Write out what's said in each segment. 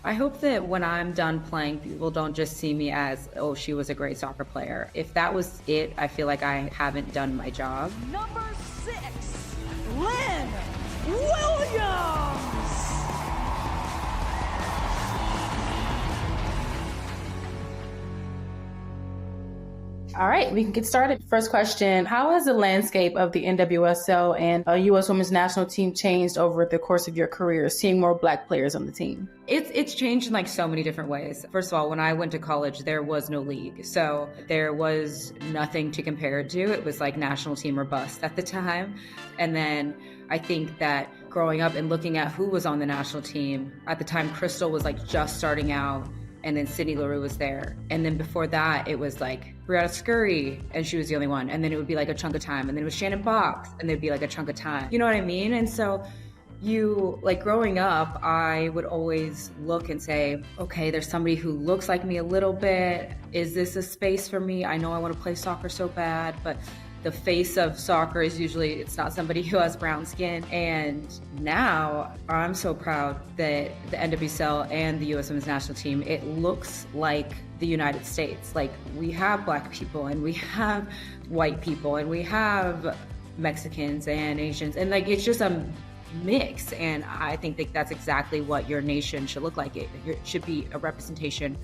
I hope that when I'm done playing, people don't just see me as, oh, she was a great soccer player. If that was it, I feel like I haven't done my job. Number 6, Lynn Williams. All right, we can get started. First question, how has the landscape of the NWSL and U.S. Women's National Team changed over the course of your career, seeing more Black players on the team? It's changed in like so many different ways. First of all, when I went to college, there was no league. So there was nothing to compare it to. It was like national team or bust at the time. And then I think that growing up and looking at who was on the national team, at the time, Crystal was like just starting out. And then Sydney Leroux was there. And then before that, it was like Brianna Scurry, and she was the only one. And then it would be like a chunk of time. And then it was Shannon Box, and there'd be like a chunk of time. You know what I mean? And so like growing up, I would always look and say, okay, there's somebody who looks like me a little bit. Is this a space for me? I know I want to play soccer so bad, but the face of soccer is usually, it's not somebody who has brown skin. And now I'm so proud that the NWSL and the US Women's National Team, it looks like the United States. Like we have Black people and we have white people and we have Mexicans and Asians. And like, it's just a mix. And I think that that's exactly what your nation should look like. It should be a representation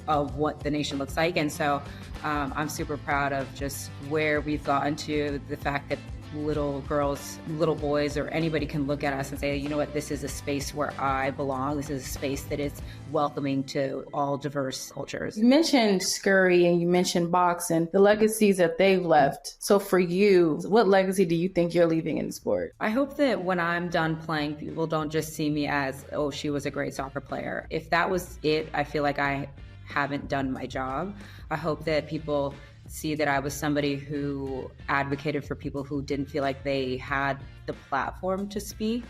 of what the nation looks like. And so I'm super proud of just where we've gotten to, the fact that little girls, little boys, or anybody can look at us and say, you know what, this is a space where I belong. This is a space that is welcoming to all diverse cultures. You mentioned Scurry and you mentioned Box and the legacies that they've left. So for you, what legacy do you think you're leaving in the sport? I hope that when I'm done playing, people don't just see me as, oh, she was a great soccer player. If that was it, I feel like I haven't done my job. I hope that people see that I was somebody who advocated for people who didn't feel like they had the platform to speak.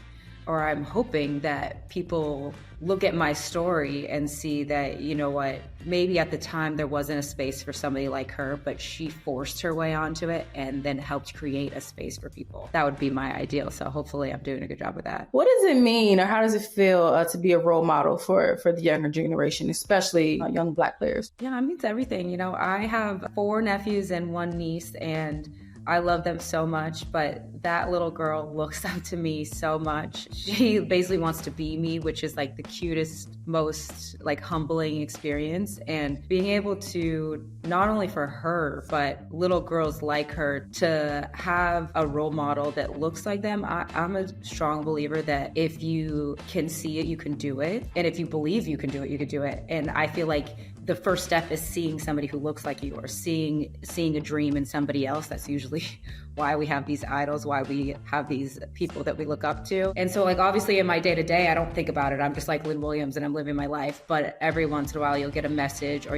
Or I'm hoping that people look at my story and see that, you know what, maybe at the time there wasn't a space for somebody like her, but she forced her way onto it and then helped create a space for people. That would be my ideal. So hopefully I'm doing a good job with that. What does it mean, or how does it feel to be a role model for the younger generation, especially young Black players? Yeah, it means everything. You know, I have 4 nephews and 1 niece, and I love them so much, but that little girl looks up to me so much. She basically wants to be me, which is like the cutest, most like humbling experience. And being able to, not only for her, but little girls like her, to have a role model that looks like them. I'm a strong believer that if you can see it, you can do it. And if you believe you can do it, you can do it. And I feel like the first step is seeing somebody who looks like you, or seeing a dream in somebody else. That's usually why we have these idols, why we have these people that we look up to. And so like, obviously in my day to day, I don't think about it. I'm just like Lynn Williams and I'm living my life. But every once in a while you'll get a message, or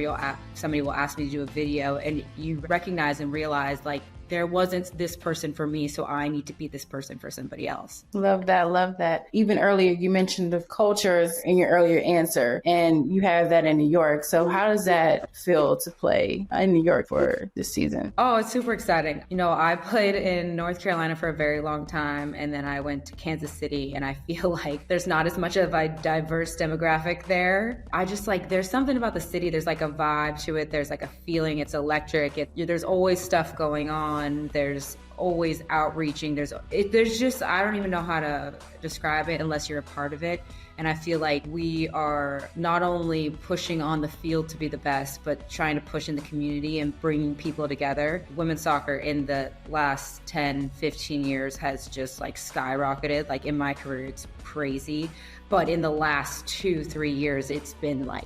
somebody will ask me to do a video, and you recognize and realize like, there wasn't this person for me, so I need to be this person for somebody else. Love that, love that. Even earlier, you mentioned the cultures in your earlier answer, and you have that in New York. So how does that feel to play in New York for this season? Oh, it's super exciting. You know, I played in North Carolina for a very long time, and then I went to Kansas City, and I feel like there's not as much of a diverse demographic there. I just like, there's something about the city. There's like a vibe to it. There's like a feeling. It's electric. There's always stuff going on. There's always outreaching. There's just, I don't even know how to describe it unless you're a part of it. And I feel like we are not only pushing on the field to be the best, but trying to push in the community and bringing people together. Women's soccer in the last 10, 15 years has just like skyrocketed. Like in my career, it's crazy. But in the last 2-3 years, it's been like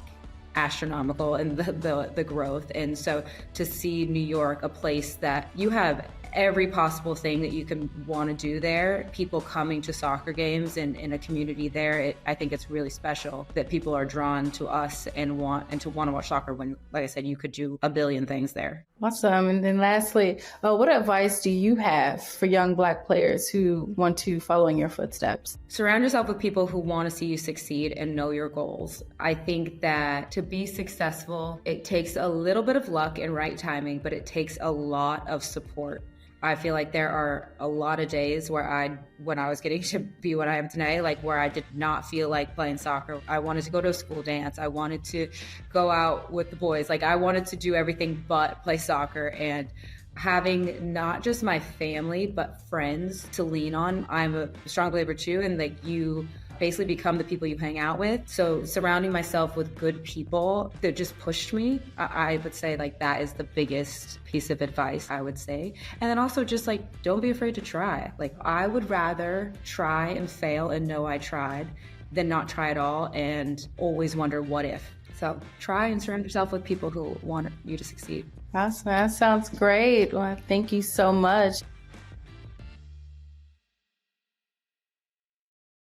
astronomical in the growth. And so to see New York, a place that you have every possible thing that you can want to do there, people coming to soccer games and in a community there, I think it's really special that people are drawn to us and want to watch soccer when, like I said, you could do a billion things there. Awesome. And then lastly, what advice do you have for young Black players who want to follow in your footsteps? Surround yourself with people who want to see you succeed and know your goals. I think that to be successful, it takes a little bit of luck and right timing, but it takes a lot of support. I feel like there are a lot of days where when I was getting to be what I am today, like where I did not feel like playing soccer. I wanted to go to a school dance. I wanted to go out with the boys. Like I wanted to do everything but play soccer. And having not just my family, but friends to lean on, I'm a strong believer too. And like you basically become the people you hang out with. So surrounding myself with good people that just pushed me, I would say like that is the biggest piece of advice I would say. And then also just like, don't be afraid to try. Like I would rather try and fail and know I tried than not try at all and always wonder what if. So try and surround yourself with people who want you to succeed. Awesome. That sounds great. Well, thank you so much.